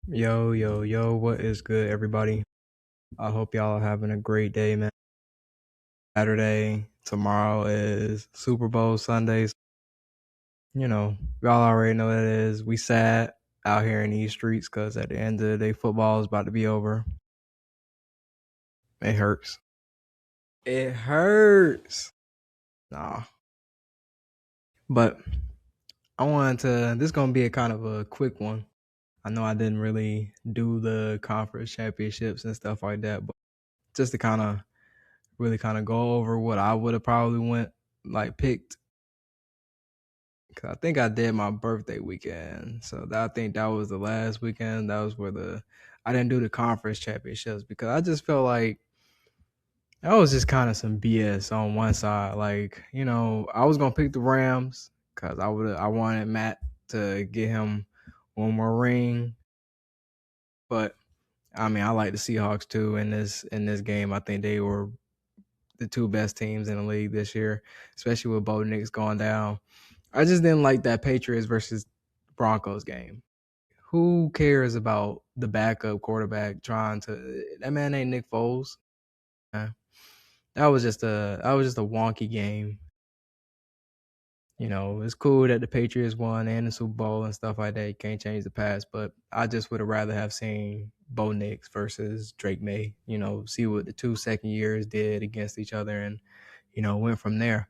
Yo, yo, yo, what is good, everybody? I hope y'all are having a great day, man. Saturday, tomorrow is Super Bowl Sundays. Y'all already know what it is. We sad out here in these streets because at the end of the day, football is about to be over. It hurts. It hurts. Nah. But this is going to be a kind of a quick one. I know I didn't really do the conference championships and stuff like that, but just to really go over what I would have probably picked. Cause I think I did my birthday weekend, so I think that was the last weekend. That was where I didn't do the conference championships because I just felt like that was just kind of some BS on one side. Like, I was gonna pick the Rams because I wanted Matt to get him one more ring, but I mean I like the Seahawks too in this game. I think they were the two best teams in the league this year, especially with Bo Nix going down. I just didn't like that Patriots versus Broncos game. Who cares about the backup quarterback trying to? That man ain't Nick Foles. Uh, that was just a wonky game. It's cool that the Patriots won and the Super Bowl and stuff like that. You can't change the past, but I just would have rather have seen Bo Nix versus Drake May. See what the 2 second years did against each other, and went from there.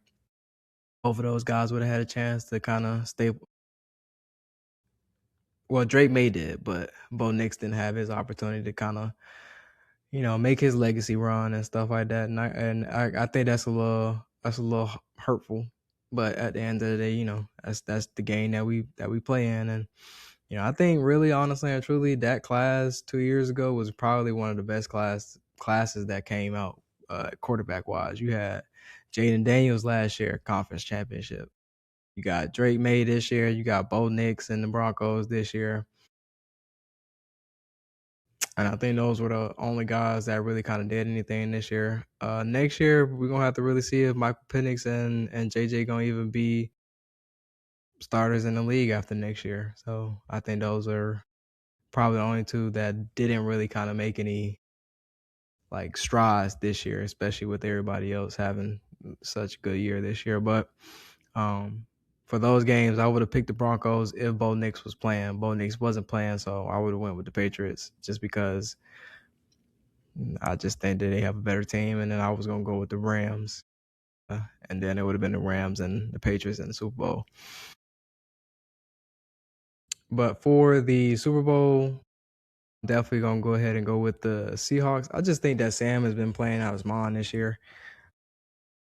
Both of those guys would have had a chance to kind of stay. Well, Drake May did, but Bo Nix didn't have his opportunity to kind of make his legacy run and stuff like that. And I think that's a little hurtful. But at the end of the day, that's the game that we play in. And I think really, honestly and truly, that class 2 years ago was probably one of the best classes that came out, quarterback wise. You had Jaden Daniels last year, conference championship. You got Drake May this year. You got Bo Nix and the Broncos this year. And I think those were the only guys that really kind of did anything this year. Next year, we're going to have to really see if Michael Penix and JJ going to even be starters in the league after next year. So I think those are probably the only two that didn't really kind of make any like strides this year, especially with everybody else having such a good year this year. But for those games, I would have picked the Broncos if Bo Nix was playing. Bo Nix wasn't playing, so I would have went with the Patriots just because I just think that they have a better team, and then I was gonna go with the Rams, and then it would have been the Rams and the Patriots in the Super Bowl. But for the Super Bowl, definitely gonna go ahead and go with the Seahawks. I just think that Sam has been playing out his mind this year.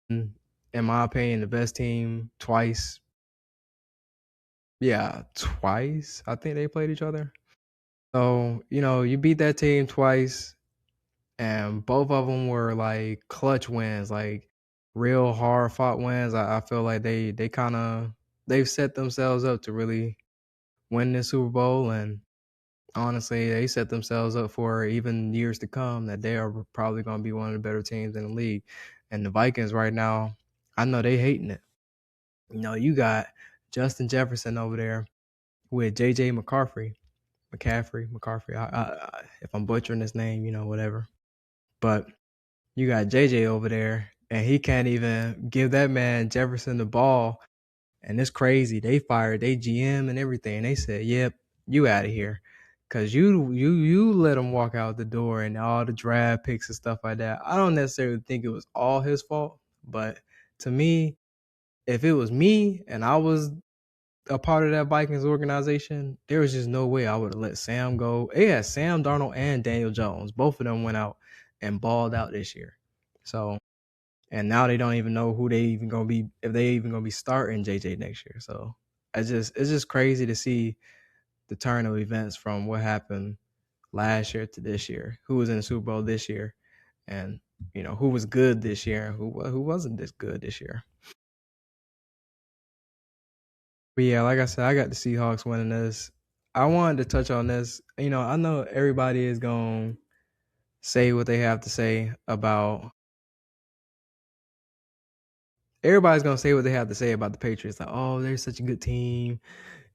In my opinion, the best team twice. Yeah, twice. I think they played each other. So you beat that team twice, and both of them were like clutch wins, like real hard fought wins. I feel like they've set themselves up to really win this Super Bowl, and honestly, they set themselves up for even years to come that they are probably going to be one of the better teams in the league. And the Vikings right now, I know they hating it. You got Justin Jefferson over there with JJ McCaffrey. If I'm butchering his name, whatever. But you got JJ over there, and he can't even give that man Jefferson the ball. And it's crazy. They fired their GM and everything. They said, "Yep, you out of here," because you let him walk out the door and all the draft picks and stuff like that. I don't necessarily think it was all his fault, but to me, if it was me and I was a part of that Vikings organization, there was just no way I would have let Sam go. They had Sam Darnold and Daniel Jones. Both of them went out and balled out this year. So, and now they don't even know who they even gonna be, if they even gonna be starting JJ next year. So it's just crazy to see the turn of events from what happened last year to this year. Who was in the Super Bowl this year, and who was good this year, and who wasn't this good this year. But yeah, like I said, I got the Seahawks winning this. I wanted to touch on this. I know everybody is going to say what they have to say about everybody's going to say what they have to say about the Patriots. Like, oh, they're such a good team.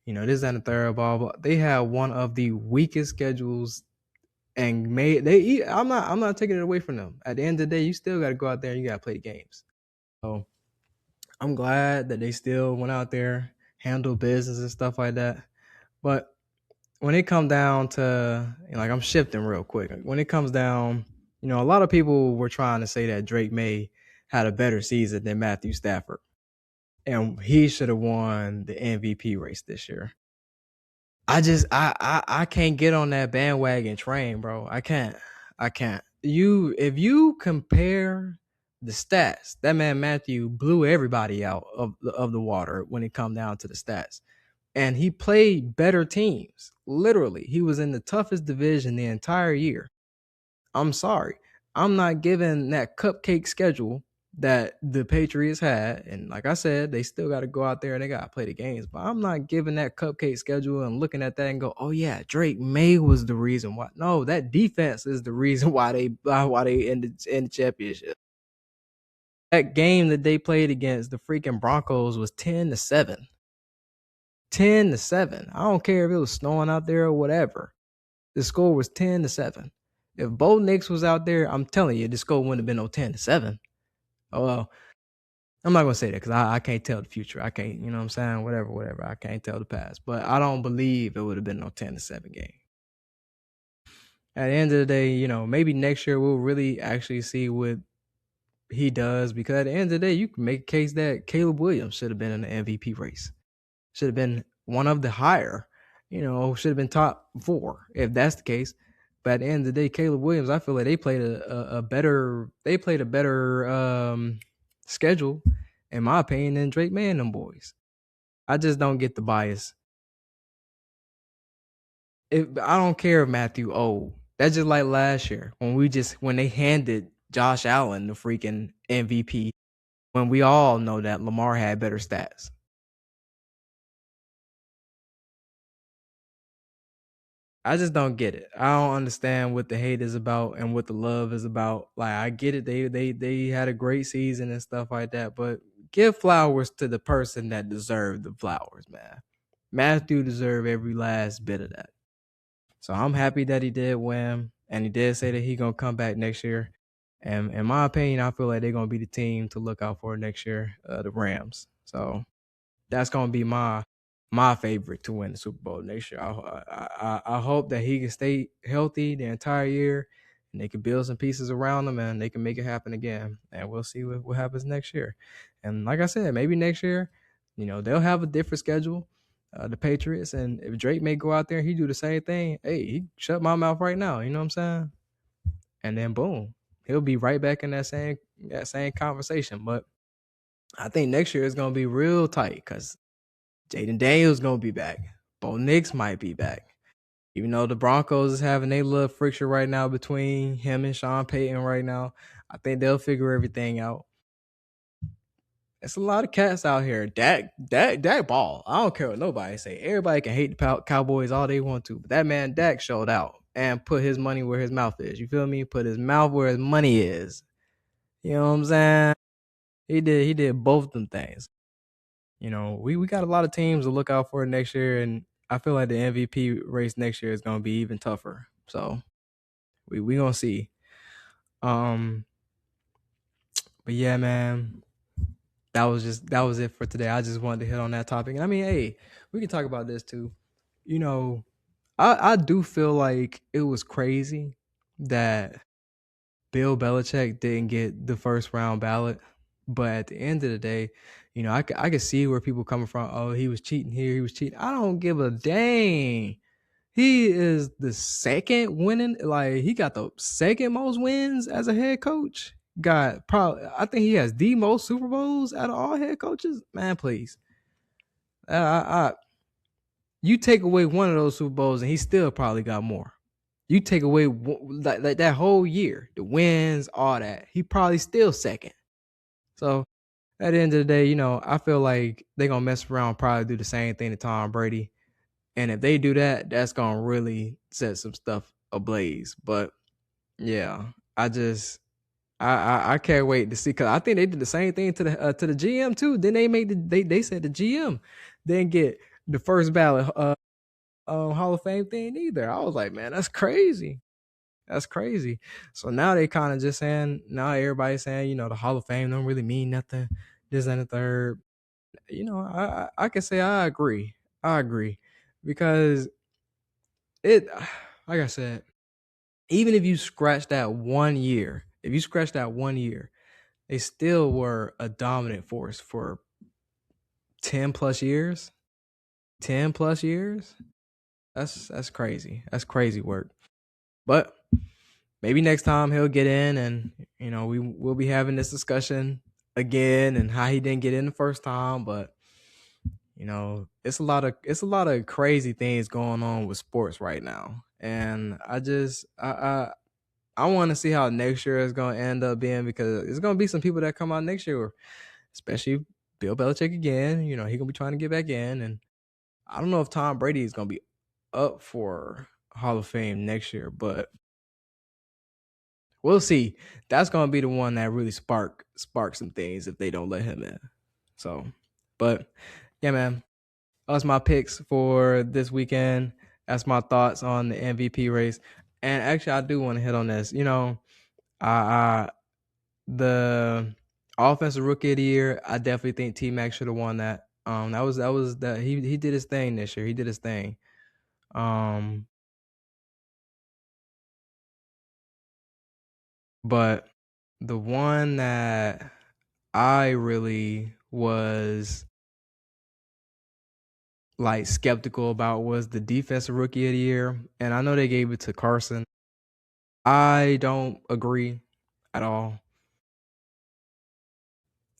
this and the third, blah blah. They had one of the weakest schedules, and made they. I'm not taking it away from them. At the end of the day, you still got to go out there and you got to play the games. So I'm glad that they still went out there, handled business and stuff like that. But when it comes down to, like, I'm shifting real quick. When it comes down, a lot of people were trying to say that Drake May had a better season than Matthew Stafford, and he should have won the MVP race this year. I can't get on that bandwagon train, bro. I can't. If you compare the stats, that man Matthew blew everybody out of the water when it come down to the stats. And he played better teams. Literally, he was in the toughest division the entire year. I'm sorry. I'm not giving that cupcake schedule that the Patriots had. And like I said, they still got to go out there and they got to play the games. But I'm not giving that cupcake schedule and looking at that and go, oh, yeah, Drake May was the reason why. No, that defense is the reason why they ended in the championship. That game that they played against the freaking Broncos was 10-7. 10-7. I don't care if it was snowing out there or whatever. The score was 10-7. If Bo Nix was out there, I'm telling you, the score wouldn't have been no 10-7. Oh well, I'm not gonna say that because I can't tell the future. I can't, you know what I'm saying? Whatever. I can't tell the past. But I don't believe it would have been no 10-7 game. At the end of the day, maybe next year we'll really actually see what he does, because at the end of the day, you can make a case that Caleb Williams should have been in the MVP race. Should have been one of the higher, should have been top 4 if that's the case. But at the end of the day, Caleb Williams, I feel like they played a better schedule, in my opinion, than Drake May and them boys. I just don't get the bias. I don't care if Matthew old. That's just like last year when they handed Josh Allen the freaking MVP, when we all know that Lamar had better stats. I just don't get it. I don't understand what the hate is about and what the love is about. Like, I get it. They had a great season and stuff like that, but give flowers to the person that deserved the flowers, man. Matthew deserved every last bit of that. So I'm happy that he did win, and he did say that he gonna come back next year. And in my opinion, I feel like they're gonna be the team to look out for next year, the Rams. So that's gonna be my favorite to win the Super Bowl next year. I hope that he can stay healthy the entire year, and they can build some pieces around him, and they can make it happen again. And we'll see what happens next year. And like I said, maybe next year, they'll have a different schedule, the Patriots. And if Drake may go out there and he do the same thing, hey, he shut my mouth right now. You know what I'm saying? And then boom, he'll be right back in that same conversation. But I think next year is gonna be real tight because Jaden Daniels gonna be back. Bo Nix might be back. Even though the Broncos is having a little friction right now between him and Sean Payton right now, I think they'll figure everything out. It's a lot of cats out here. Dak ball. I don't care what nobody say. Everybody can hate the Cowboys all they want to, but that man Dak showed out and put his money where his mouth is. You feel me? Put his mouth where his money is. You know what I'm saying? He did both them things. We got a lot of teams to look out for next year, and I feel like the MVP race next year is gonna be even tougher. So we gonna see. But yeah, man, that was it for today. I just wanted to hit on that topic. I mean, hey, we can talk about this too. I do feel like it was crazy that Bill Belichick didn't get the first round ballot. But at the end of the day, I could see where people coming from. Oh, he was cheating here. He was cheating. I don't give a dang. He is the second winning. Like, he got the second most wins as a head coach. I think he has the most Super Bowls out of all head coaches. Man, please. You take away one of those Super Bowls and he still probably got more. You take away like that whole year, the wins, all that. He probably still second. So at the end of the day, I feel like they're going to mess around, probably do the same thing to Tom Brady. And if they do that, that's going to really set some stuff ablaze. But yeah, I can't wait to see, because I think they did the same thing to the GM too. Then they said the GM didn't get the first ballot Hall of Fame thing either. I was like, man, that's crazy. That's crazy. So now they kind of just saying, now everybody's saying, the Hall of Fame don't really mean nothing. This and the third. I can say I agree. I agree because it, like I said, even if you scratch that 1 year, if you scratch that 1 year, they still were a dominant force for 10 plus years. 10 plus years. That's crazy. That's crazy work. But maybe next time he'll get in, and we'll be having this discussion again and how he didn't get in the first time. But it's a lot of crazy things going on with sports right now, and I want to see how next year is going to end up being, because there's going to be some people that come out next year, especially Bill Belichick again. He gonna be trying to get back in, and I don't know if Tom Brady is gonna be up for Hall of Fame next year, but we'll see. That's gonna be the one that really spark some things if they don't let him in. So, but yeah, man, that's my picks for this weekend. That's my thoughts on the MVP race. And actually, I do want to hit on this. I the offensive rookie of the year, I definitely think T Mac should have won that. That he did his thing this year. He did his thing. Um, but the one that I really was like skeptical about was the defensive rookie of the year, and I know they gave it to Carson. I don't agree at all.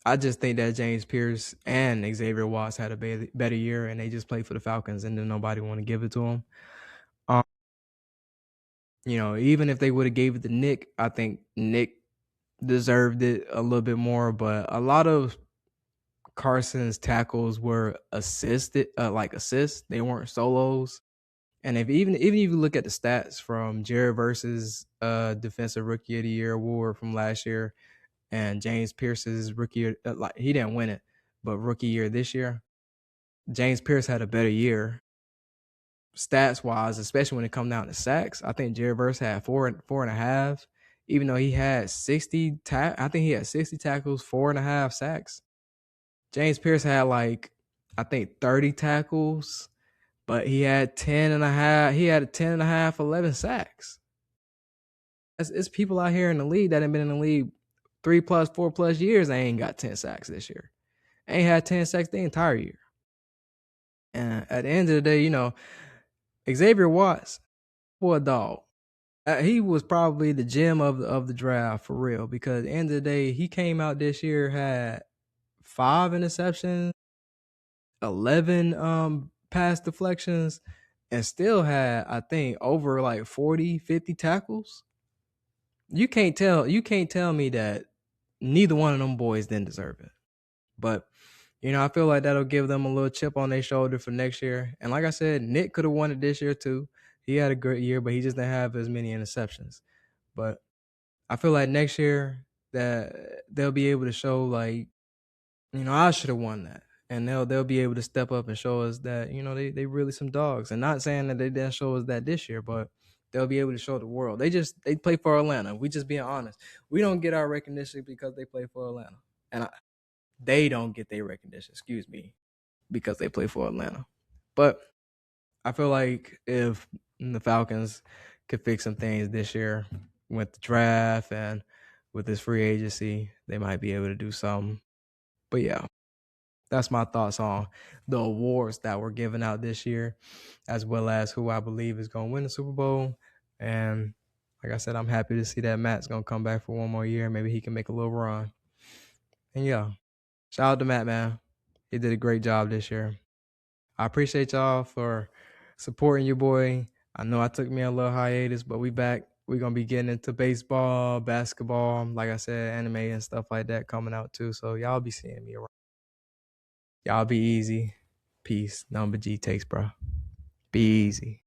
I just think that James Pierce and Xavier Watts had a better year, and they just played for the Falcons, and then nobody want to give it to them. Um, even if they would have gave it to Nick, I think Nick deserved it a little bit more. But a lot of Carson's tackles were assisted, like assists. They weren't solos. And if you look at the stats from Jared versus defensive rookie of the year award from last year, and James Pierce's rookie, like he didn't win it, but rookie year this year, James Pierce had a better year stats wise, especially when it comes down to sacks. I think Jared Verse had four and a half, even though he had 60 I think he had 60 tackles, 4.5 sacks. James Pierce had like, I think 30 tackles, but he had 10 and a half. He had a 10 and a half, 11 sacks. It's people out here in the league that have been in the league 3 plus, 4 plus years. They ain't got 10 sacks this year. Ain't had 10 sacks the entire year. And at the end of the day, Xavier Watts, for a dog. He was probably the gem of the draft for real, because at the end of the day, he came out this year, had 5 interceptions, 11 pass deflections, and still had, I think, over like 40, 50 tackles. You can't tell me that neither one of them boys didn't deserve it. But I feel like that'll give them a little chip on their shoulder for next year. And like I said, Nick could have won it this year too. He had a great year, but he just didn't have as many interceptions. But I feel like next year that they'll be able to show, like, I should have won that. And they'll be able to step up and show us that, they really some dogs. And not saying that they didn't show us that this year, but they'll be able to show the world. They play for Atlanta. We just being honest. We don't get our recognition because they play for Atlanta. And they don't get their recognition, excuse me, because they play for Atlanta. But I feel like if the Falcons could fix some things this year with the draft and with this free agency, they might be able to do something. But yeah, that's my thoughts on the awards that were given out this year, as well as who I believe is going to win the Super Bowl. And like I said, I'm happy to see that Matt's going to come back for one more year. Maybe he can make a little run. And yeah, shout out to Matt, man. He did a great job this year. I appreciate y'all for supporting your boy. I know I took me a little hiatus, but we back. We're going to be getting into baseball, basketball, like I said, anime and stuff like that coming out too. So y'all be seeing me around. Y'all be easy. Peace. Number G takes, bro. Be easy.